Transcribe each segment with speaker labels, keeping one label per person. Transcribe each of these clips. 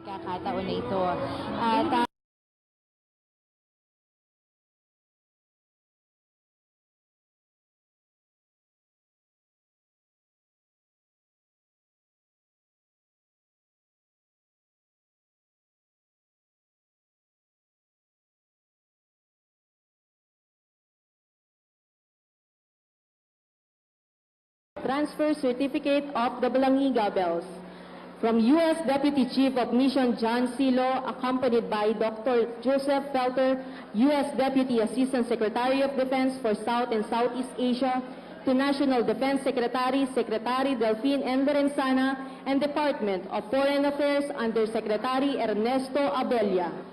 Speaker 1: Pagkakataon na ito. At
Speaker 2: Transfer Certificate of the Balangiga Bells from U.S. Deputy Chief of Mission John Silo, accompanied by Dr. Joseph Felter, U.S. Deputy Assistant Secretary of Defense for South and Southeast Asia, to National Defense Secretary, Secretary Delphine N. Lorenzana, and Department of Foreign Affairs under Secretary Ernesto Abella.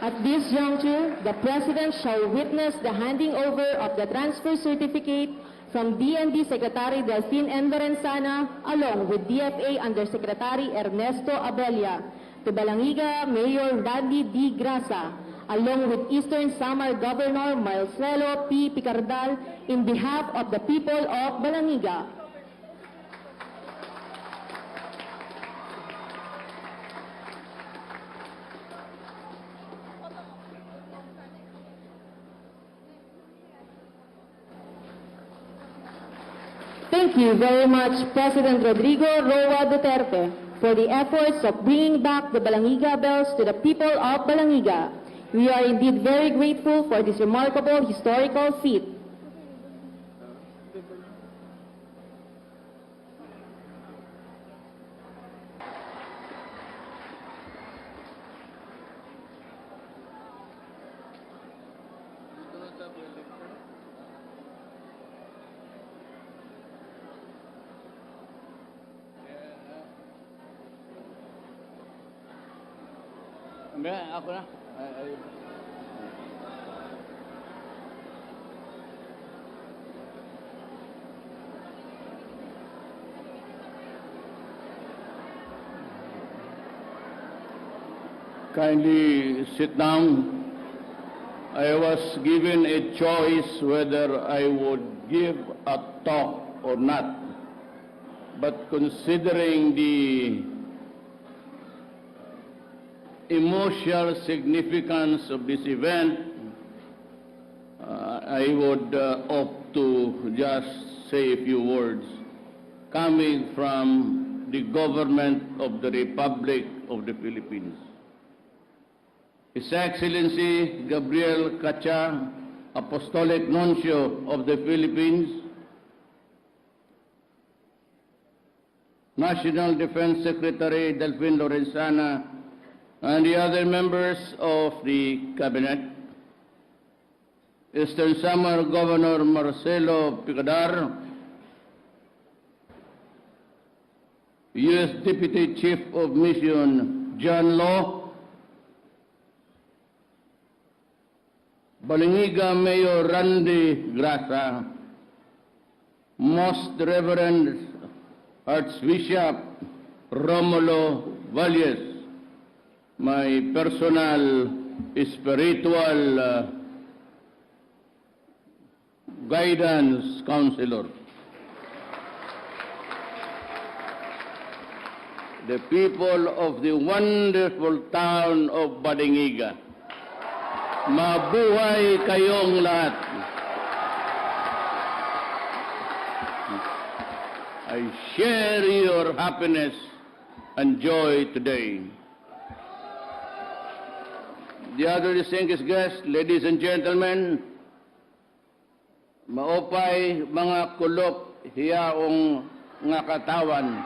Speaker 2: At this juncture, the President shall witness the handing over of the transfer certificate from DND Secretary Delphine N. Lorenzana along with DFA Undersecretary Ernesto Abella to Balangiga Mayor Randy D. Grasa along with Eastern Samar Governor Marcelo P. Picardal in behalf of the people of Balangiga. Thank you very much, President Rodrigo Roa Duterte, for the efforts of bringing back the Balangiga bells to the people of Balangiga. We are indeed very grateful for this remarkable historical feat.
Speaker 3: Hindi, ako na. Kindly sit down. I was given a choice whether I would give a talk or not. But considering the emotional significance of this event, I would opt to just say a few words coming from the government of the Republic of the Philippines. His Excellency Gabriel Cacha, Apostolic Nuncio of the Philippines, National Defense Secretary Delphine Lorenzana, and the other members of the Cabinet, Eastern Samar Governor Marcelo Picardal, U.S. Deputy Chief of Mission John Law, Balangiga Mayor Randy Grasa, Most Reverend Archbishop Romulo Valles, my personal spiritual guidance counselor, the people of the wonderful town of Balangiga, mabuhay kayong lahat. I share your happiness and joy today. The other distinguished guests, ladies and gentlemen, maopay mga kulop hiyaong nga katawan.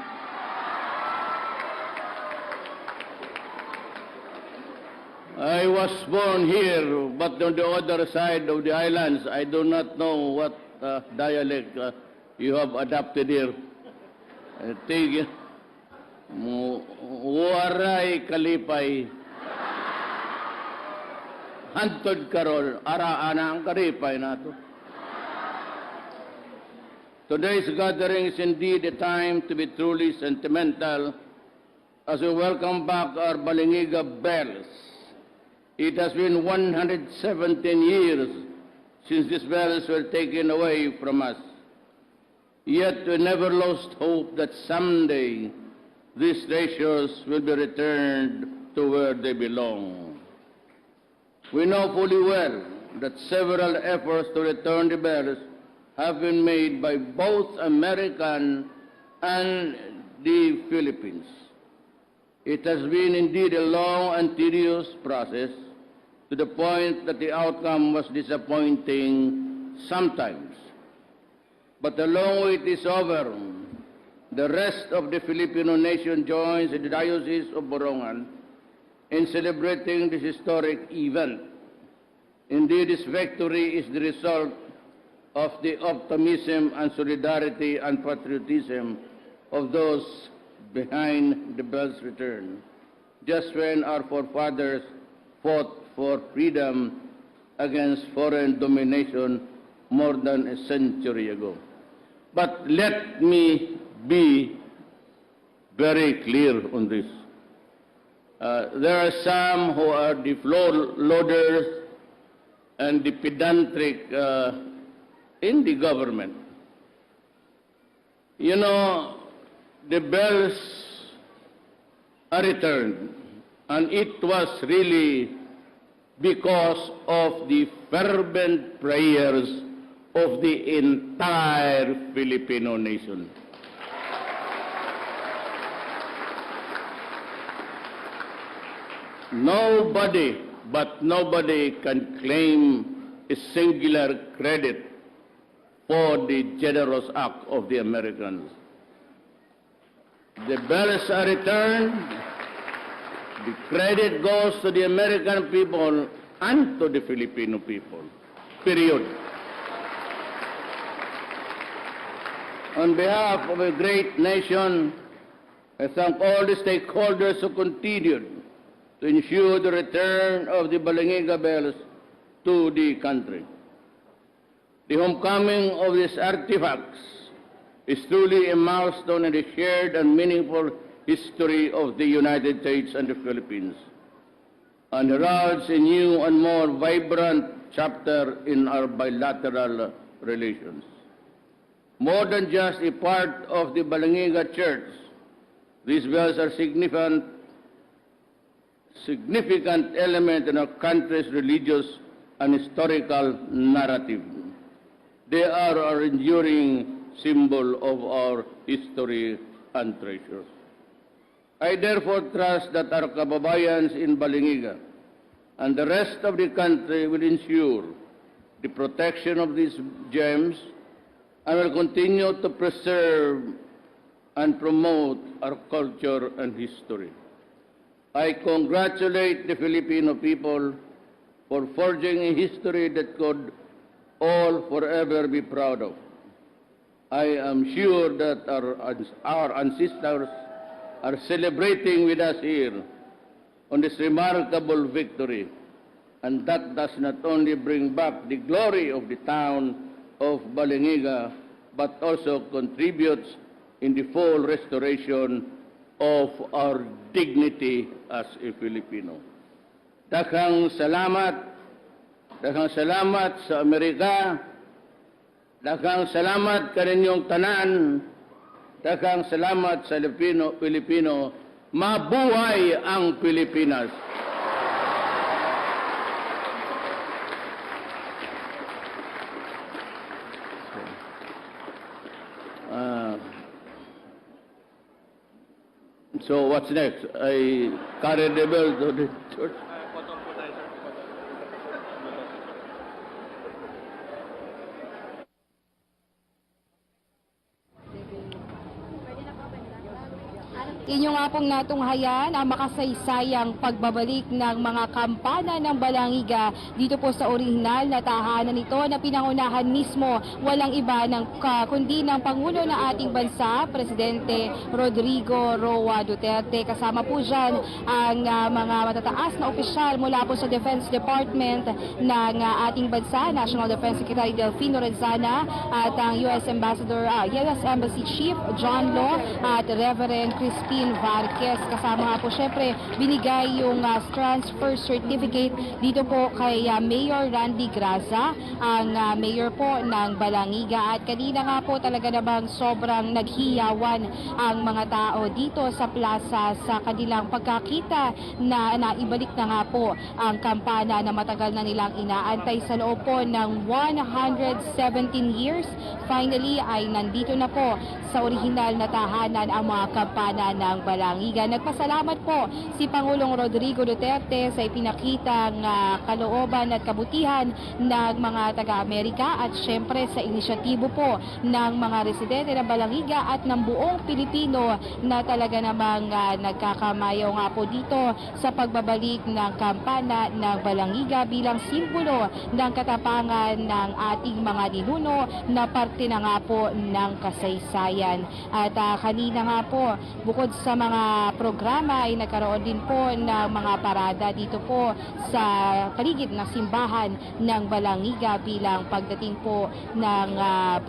Speaker 3: I was born here, but on the other side of the islands, I do not know what dialect you have adopted here. Tig, waray kalipay. Hantod karol, araana ang karipay nato. Today's gathering is indeed a time to be truly sentimental as we welcome back our Balangiga bells. It has been 117 years since these bells were taken away from us. Yet we never lost hope that someday these treasures will be returned to where they belong. We know fully well that several efforts to return the bells have been made by both American and the Philippines. It has been indeed a long and tedious process, to the point that the outcome was disappointing sometimes. But the long wait is over. The rest of the Filipino nation joins the Diocese of Borongan in celebrating this historic event. Indeed, this victory is the result of the optimism and solidarity and patriotism of those behind the bell's return, just when our forefathers fought for freedom against foreign domination more than a century ago. But let me be very clear on this. There are some who are the floor loaders and the pedantic in the government. You know, the bells are returned, and it was really because of the fervent prayers of the entire Filipino nation. Nobody can claim a singular credit for the generous act of the Americans. The bells are returned. The credit goes to the American people and to the Filipino people. Period. On behalf of a great nation, I thank all the stakeholders who continued to ensure the return of the Balangiga bells to the country. The homecoming of these artifacts is truly a milestone in the shared and meaningful history of the United States and the Philippines, and heralds a new and more vibrant chapter in our bilateral relations. More than just a part of the Balangiga Church, these bells are significant element in our country's religious and historical narrative. They are our enduring symbol of our history and treasures. I therefore trust that our kababayans in Balangiga and the rest of the country will ensure the protection of these gems and will continue to preserve and promote our culture and history. I congratulate the Filipino people for forging a history that could all forever be proud of. I am sure that our ancestors are celebrating with us here on this remarkable victory, and that does not only bring back the glory of the town of Balangiga, but also contributes in the full restoration of our dignity as a Filipino. Daghang salamat sa Amerika, daghang salamat kaninyong tanan, daghang salamat sa Pilipino, mabuhay ang Pilipinas. So what's next? I carry the bell to the church.
Speaker 1: Inyo nga pong natunghayan ang makasaysayang pagbabalik ng mga kampana ng Balangiga dito po sa orihinal na tahanan nito na pinangunahan mismo walang iba kundi ng Pangulo ng ating bansa, Presidente Rodrigo Roa Duterte. Kasama po dyan ang mga matataas na opisyal mula po sa Defense Department ng ating bansa, National Defense Secretary Delfino Renzana at ang US Embassy Chief John Law at Reverend Crispin Christine Varquez. Kasama nga po syempre binigay yung transfer certificate dito po kay Mayor Randy Graza, ang mayor po ng Balangiga. At kanina nga po talaga namang sobrang naghiyawan ang mga tao dito sa plaza sa kanilang pagkakita na naibalik na nga po ang kampana na matagal na nilang inaantay sa loob po ng 117 years. Finally ay nandito na po sa orihinal na tahanan ang mga kampana ng Balangiga. Nagpasalamat po si Pangulong Rodrigo Duterte sa ipinakitang kalooban at kabutihan ng mga taga-Amerika at syempre sa inisyatibo po ng mga residente ng Balangiga at ng buong Pilipino na talaga namang nagkakamayaw nga po dito sa pagbabalik ng kampana ng Balangiga bilang simbolo ng katapangan ng ating mga ninuno na parte na nga po ng kasaysayan. At kanina nga po, bukod sa mga programa ay nagkaroon din po ng mga parada dito po sa paligid ng simbahan ng Balangiga bilang pagdating po ng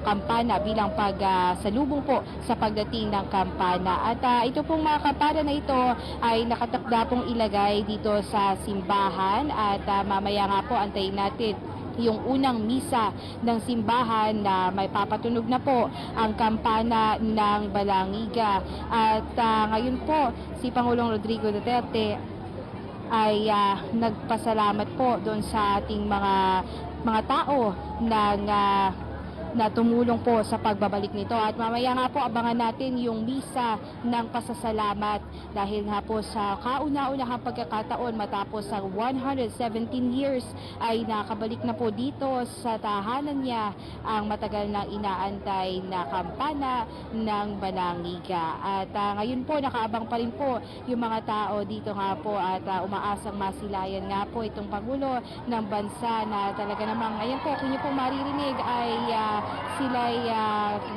Speaker 1: kampana, bilang pagsalubong po sa pagdating ng kampana. At ito pong mga kampana na ito ay nakatakda pong ilagay dito sa simbahan at mamaya nga po antayin natin yung unang misa ng simbahan na may papatunog na po ang kampana ng Balangiga. At ngayon po, si Pangulong Rodrigo Duterte ay nagpasalamat po doon sa ating mga tao na tumulong po sa pagbabalik nito. At mamaya nga po abangan natin yung misa ng pasasalamat dahil nga po sa kauna-unahang pagkakataon matapos ang 117 years ay nakabalik na po dito sa tahanan niya ang matagal na inaantay na kampana ng Balangiga. At ngayon po nakaabang pa rin po yung mga tao dito nga po at umaasang masilayan nga po itong Pangulo ng bansa na talaga namang ngayon po kung niyo po maririnig ay sila'y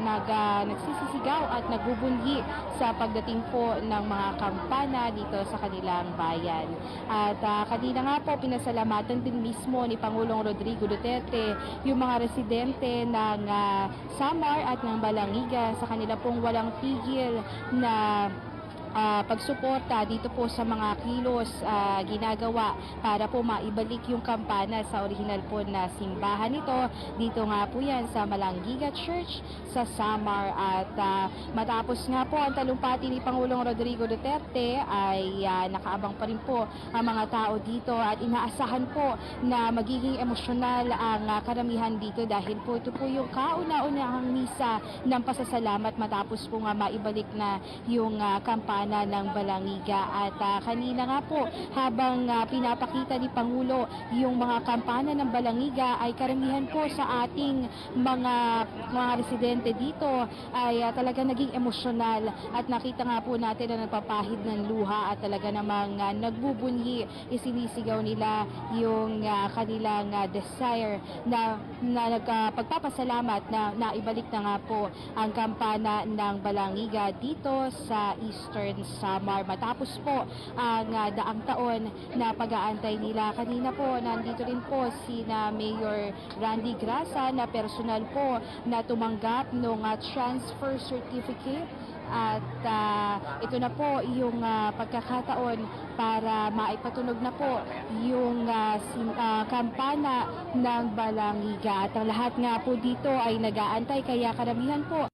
Speaker 1: nagsisisigaw at nagbubunyi sa pagdating po ng mga kampana dito sa kanilang bayan. At kanina nga po pinasalamatan din mismo ni Pangulong Rodrigo Duterte yung mga residente ng Samar at ng Balangiga sa kanila pong walang tigil na pagsuporta dito po sa mga kilos ginagawa para po maibalik yung kampana sa original po na simbahan nito. Dito nga po yan sa Balangiga Church sa Samar. At matapos nga po ang talumpati ni Pangulong Rodrigo Duterte ay nakaabang pa rin po ang mga tao dito at inaasahan po na magiging emosyonal ang karamihan dito dahil po ito po yung kauna-unahang misa ng pasasalamat matapos po nga maibalik na yung kampana ng Balangiga. At kanina nga po habang pinapakita ni Pangulo yung mga kampana ng Balangiga ay karamihan po sa ating mga residente dito ay talaga naging emosyonal at nakita nga po natin na nagpapahid ng luha at talaga namang nagbubunyi, isinisigaw nila yung kanilang desire na nagpagpapasalamat na naibalik na nga po ang kampana ng Balangiga dito sa Eastern Samar matapos po ang daang taon na pag-aantay nila. Kanina po nandito rin po si Mayor Randy Graza na personal po na tumanggap ng transfer certificate. At ito na po yung pagkakataon para maipatunog na po yung kampana ng Balangiga. At ang lahat nga po dito ay nag-aantay kaya karamihan po